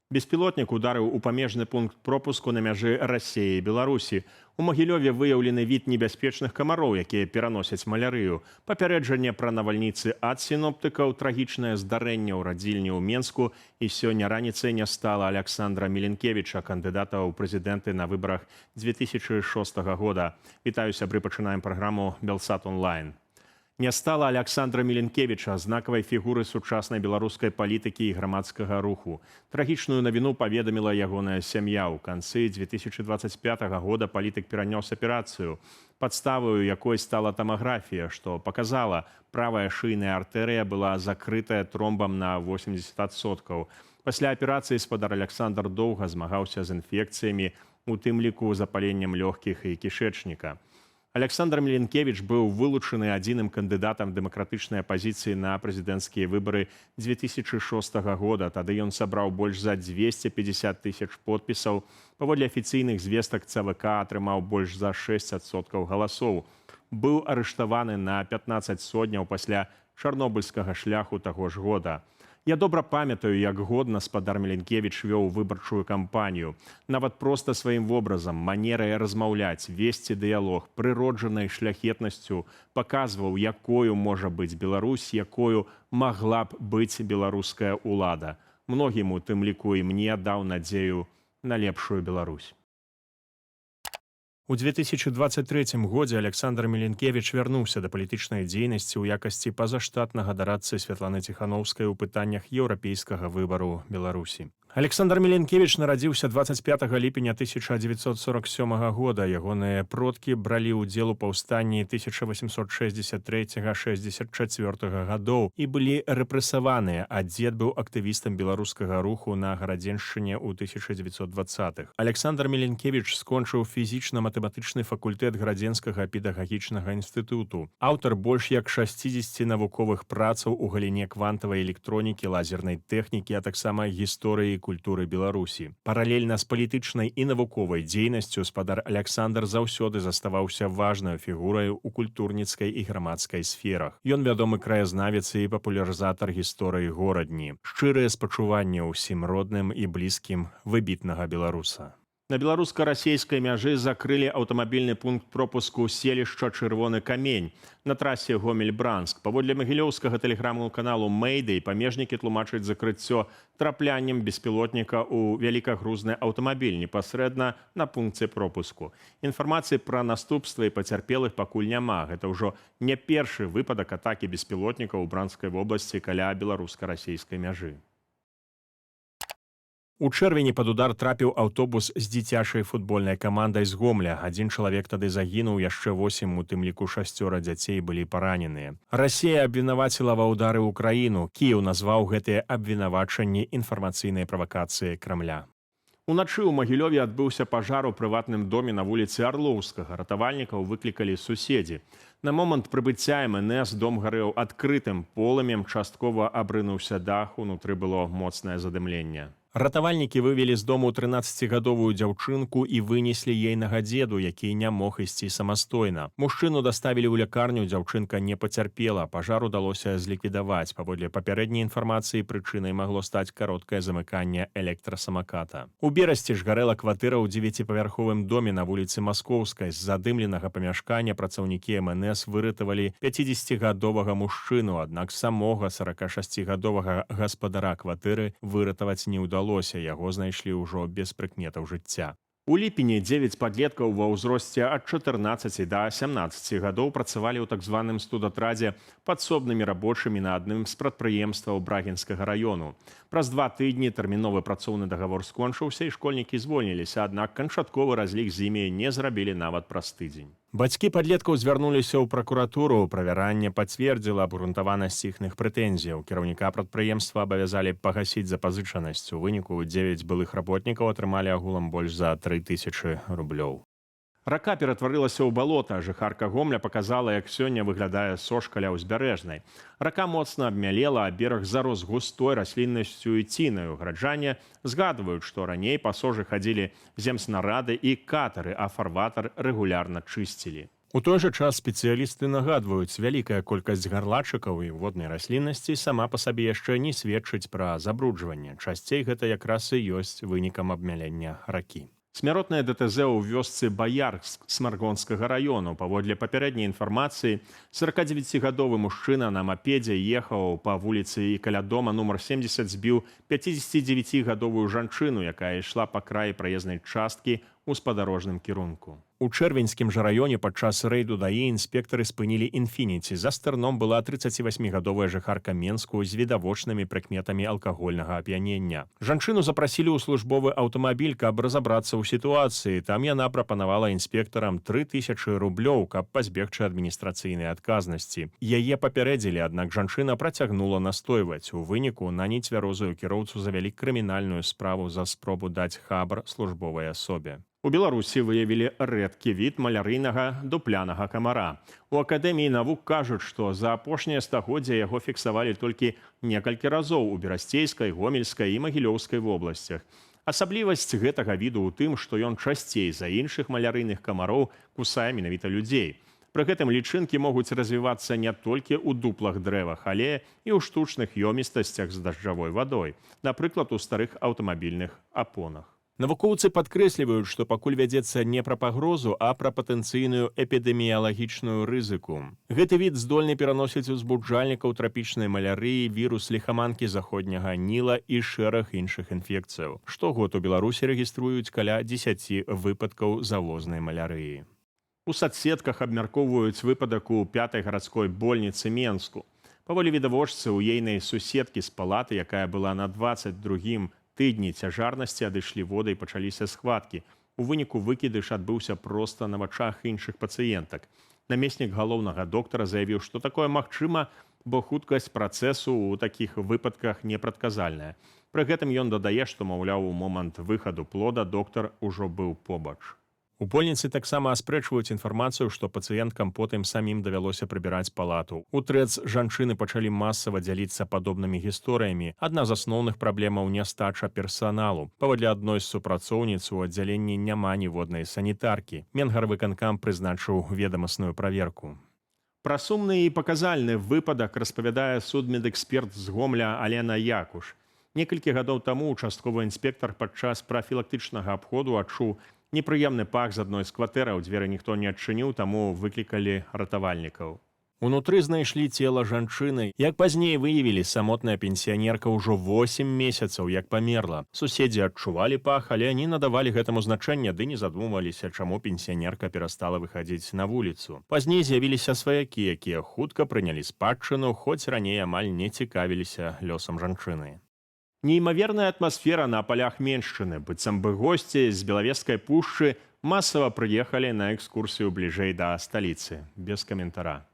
Беспілотнік ударыў у памежны пункт пропуску на мяжы Расіі і Беларусі. У Магілёве выяўлены від небяспечных камароў, якія пераносяць малярыю. Папярэджанне пра навальніцы ад сіноптыкаў, трагічнае здарэнне ў радзільні ў Менску і сёння раніцай не стала Аляксандра Міленкевіча, кандыдата ў прэзідэнты на выбарах 2006 года. Вітаю, сябры, пачынаем праграму «Белсат онлайн». Не стала Аляксандра Міленкевіча, знакавай фігуры сучаснай беларускай палітыкі і грамадскага руху. Трагічную навіну паведаміла ягоная сям'я. У канцы 2025 года палітык перанёс аперацыю, падставаю якой стала тамаграфія, што паказала, правая шыйная артэрыя была закрытая тромбам на 80%. Пасля аперацыі спадар Аляксандр доўга змагаўся з інфекцыямі, у тым ліку запаленнем лёгкіх і кішэчніка. Аляксандр Міленкевіч быў вылучаны адзіным кандыдатам дэмакратычнай апазіцыі на прэзідэнцкія выбары 2006 года. Тады ён сабраў больш за 250 тысяч подпісаў. Паводле афіцыйных звестак ЦВК атрымаў больш за 6% галасоў. Быў арыштаваны на 15 сотняў пасля чарнобыльскага шляху таго ж года. Я добра памятаю, як годна спадар Міленкевіч вёў выбарчую кампанію. Нават проста сваім вобразам, манерай размаўляць, весці дыялог, прыроджанай шляхетнасцю паказваў, якою можа быць Беларусь, якою магла б быць беларуская ўлада. Многім, у тым ліку і мне, даў надзею на лепшую Беларусь. У 2023 годзе Аляксандр Міленкевіч вярнуўся да палітычнай дзейнасці ў якасці пазаштатнага дарадцы Святланы Ціханаўскай у пытаннях еўрапейскага выбару Беларусі. Аляксандр Міленкевіч нарадзіўся 25 ліпеня 1947 года. Ягоныя продкі бралі ўдзел у паўстанні 1863-64 гадоў і былі рэпрэсаваныя, а дзед быў актывістам беларускага руху на Гарадзеншчыне ў 1920-х. Аляксандр Міленкевіч скончыў фізічна-матэматычны факультэт Гарадзенскага педагагічнага інстытуту. Аўтар больш як 60 навуковых працаў у галіне квантавай электронікі, лазернай тэхнікі, а таксама гісторыі культуры Беларусі. Паралельна з палітычнай і навуковай дзейнасцю спадар Аляксандр заўсёды заставаўся важнай фігурай у культурніцкай і грамадскай сферах. Ён вядомы краязнавец і папулярызатар гісторыі горадні. Шчырыя спачуванні ўсім родным і блізкім выбітнага беларуса. На беларуска-расійскай мяжы закрылі аўтамабільны пункт пропуску селішча Чырвоны камень на трасе Гомель-Бранск. Паводле магілёўскага тэлеграмнага каналу «Мэйдэй» памежнікі тлумачаць закрыццё трапляннем беспілотніка ў вялікагрузны аўтамабіль непасрэдна на пункце пропуску. Інфармацыі пра наступствы і пацярпелых пакуль няма. Гэта ўжо не першы выпадак атакі беспілотніка ў Бранскай вобласці каля беларуска-расійскай мяжы. У чэрвені пад удар трапіў аўтобус з дзіцячай футбольнай камандай з Гомля. Адзін чалавек тады загінуў, яшчэ 8, у тым ліку 6 дзяцей былі параненыя. Расія абвінаваціла ва ўдары ўкраіну. Кіеў назваў гэтыя абвінавачанні інфармацыйнай правакацыяй Крамля. Уначы ў Магілёве адбыўся пажар у прыватным доме на вуліцы Арлоўскага. Ратавальнікаў выклікалі суседзі. На момант прыбыцця МНС дом гарэў адкрытым полымем, часткова абрынуўся дах, унутры было моцнае задымленне. Ратавальнікі вывелі з дому 13гадовую дзяўчынку і вынеслі ейнага дзеду, які не мог ісці самастойна. Мужчыну даставілі ў лякарню, дзяўчынка не пацярпела. Пажар удалося зліквідаваць. Паводле папярэдняй інфармацыі, прычынай магло стаць кароткае замыканне электрасамаката. У берасці ж гарэла кватэра ў 9павярховым доме на вуліцы Маскоўскай. З задымленага памяшкання працаўнікі МНС выратавалі 50гадовага мужчыну, аднак самога 46гадовага гаспадара кватэры выратаваць не ўдалося. Яго знайшлі ўжо без прыкметаў жыцця. У ліпені 9 падлеткаў ва ўзросце ад 14 да 17 гадоў працавалі ў так званым студатрадзе падсобнымі рабочымі на адным з прадпрыемстваў Брагінскага раёну. Праз 2 тыдні тэрміновы працоўны дагавор скончыўся і школьнікі звольніліся, аднак канчатковы разлік з імі не зрабілі нават праз тыдзень. Бацькі падлеткаў звярнуліся ў пракуратуру. Правяранне пацвердзіла абгрунтаванасць іхных прэтэнзіяў. Кіраўніка прадпрыемства абавязалі пагасіць запазычанасць. У выніку 9 былых работнікаў атрымалі агулам больш за 3000 рублёў. Рака ператварылася ў балота. Жыхарка Гомля паказала, як сёння выглядае сош каля ўзбярэжнай. Рака моцна абмялела, а бераг зарос густой расліннасцю і цінаю. Гараджане згадваюць, што раней па сожы хадзілі земснарады і катары, а фарватар рэгулярна чысцілі. У той жа час спецыялісты нагадваюць, вялікая колькасць гарлачыкаў і воднай расліннасці сама па сабе яшчэ не сведчыць пра забруджванне. Часцей гэта якраз і ёсць вынікам абмялення ракі. Смяротнае ДТЗ ў вёсцы Баярск Смаргонскага району. Паводле папярэдняй інфармацыі, 49-гадовы мужчына на мапедзе ехаў па вуліцы і каля дома нумар 70 збіў 59-гадовую жанчыну, якая ішла па краі праезнай часткі ў спадарожным кірунку. У Чэрвеньскім жа раёне падчас рэйду ДАІ інспектары спынілі «Інфініці». За стэрном была 38-гадовая жыхарка Менску з відавочнымі прыкметамі алкагольнага ап'янення. Жанчыну запрасілі ў службовы аўтамабіль, каб разабрацца ў сітуацыі. Там яна прапанавала інспектарам 3000 рублёў, каб пазбегчы адміністрацыйнай адказнасці. Яе папярэдзілі, аднак жанчына працягнула настойваць. У выніку на нецвярозую кіроўцу завялі крымінальную справу за спробу даць хабар службовай асобе. У Беларусі выявілі рэдкі від малярыйнага дуплянага камара. У Акадэміі навук кажуць, што за апошняе стагоддзе яго фіксавалі толькі некалькі разоў у Берасцейскай, Гомельскай і Магілёўскай вобласцях. Асаблівасць гэтага віду ў тым, што ён часцей за іншых малярыйных камароў кусае менавіта людзей. Пры гэтым лічынкі могуць развівацца не толькі ў дуплах дрэвах, але і ў штучных ёмістасцях з дажджавой вадой, напрыклад, у старых аўтамабільных апонах. Навукоўцы падкрэсліваюць, што пакуль вядзецца не пра пагрозу, а пра патэнцыйную эпідэміялагічную рызыку. Гэты від здольны пераносіць узбуджальнікаў трапічнай малярыі, вірус ліхаманкі заходняга Ніла і шэраг іншых інфекцыяў. Штогод у Беларусі рэгіструюць каля 10 выпадкаў завознай малярыі. У садсетках абмяркоўваюць выпадак у 5-й гарадской больніцы Менску. Паволі відавочцы ў ейнай суседкі з палаты, якая была на 22-м тыдні цяжарнасці, адышлі воды і пачаліся схваткі. У выніку выкідыш адбыўся проста на вачах іншых пацыентак. Намеснік галоўнага доктара заявіў, што такое магчыма, бо хуткасць працэсу ў такіх выпадках непрадказальная. Пры гэтым ён дадае, што, маўляў, у момант выхаду плода доктар ужо быў побач. У больніцы таксама аспрэчваюць інфармацыю, што пацыенткам потым самім давялося прыбіраць палату. У ТРЭЦ жанчыны пачалі масава дзяліцца падобнымі гісторыямі. Адна з асноўных праблемаў нястача персаналу. Паводле адной з супрацоўніц у аддзяленні няма ніводнай санітаркі. Менгарвыканкам прызначыў ведамасную праверку. Пра сумны і паказальны выпадак распавядае судмедэксперт з Гомля Алена Якуш. Некалькі гадоў таму участковы інспектар падчас прафілактычнага абходу адчуў непрыемны пах з адной з кватэраў, дзверы ніхто не адчыніў, таму выклікалі ратавальнікаў. Унутры знайшлі цела жанчыны. Як пазней выявілі, самотная пенсіянерка ўжо 8 месяцаў як памерла. Суседзі адчувалі пах, але не надавалі гэтаму значэння, ды не задумваліся, чаму пенсіянерка перастала выхадзіць на вуліцу. Пазней з'явіліся сваякі, якія хутка прынялі спадчыну, хоць раней амаль не цікавіліся лёсам жанчыны. Неймаверная атмасфера на палях Меншчыны, быццам бы госці з Белавежскай пушчы масава прыехалі на экскурсію бліжэй да сталіцы. Без каментара.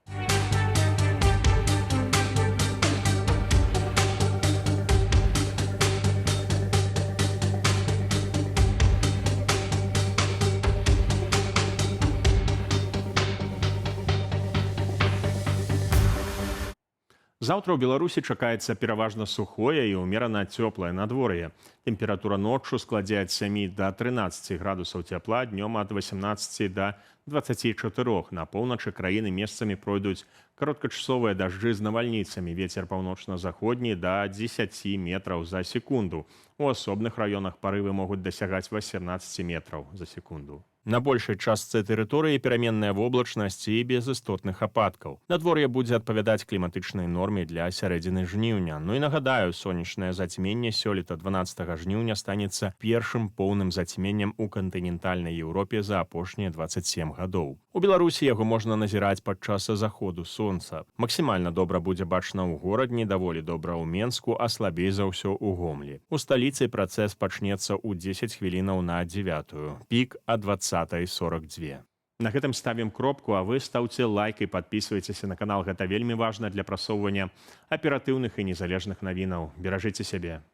Заўтра ў Беларусі чакаецца пераважна сухое і ўмерана цёплае надвор'е. Тэмпература ноччу складзе ад 7 да 13 градусаў цяпла, днём ад 18 да 24. На поўначы краіны месцамі пройдуць кароткачасовыя дажджы з навальніцамі. Вецер паўночна-заходні да 10 метраў за секунду. У асобных раёнах парывы могуць дасягаць 18 метраў за секунду. На большай частцы тэрыторыі пераменная воблачнасць і без істотных ападкаў. Надвор'е будзе адпавядаць кліматычнай норме для сярэдзіны жніўня. Ну і нагадаю, сонечнае зацьменне сёлета 12 жніўня станецца першым поўным зацьменнем у кантынентальнай Еўропе за апошнія 27 гадоў. У Беларусі яго можна назіраць падчас заходу сонца. Максімальна добра будзе бачна ў горадні, даволі добра ў Менску, а слабей за ўсё ў Гомлі. У сталіцы працэс пачнецца ў 10 хвілінаў на 9. Пік ад 20:42. На гэтым ставім кропку, а вы стаўце лайк і падпісвайцеся на канал. Гэта вельмі важна для прасоўвання аператыўных і незалежных навінаў. Беражыце сябе.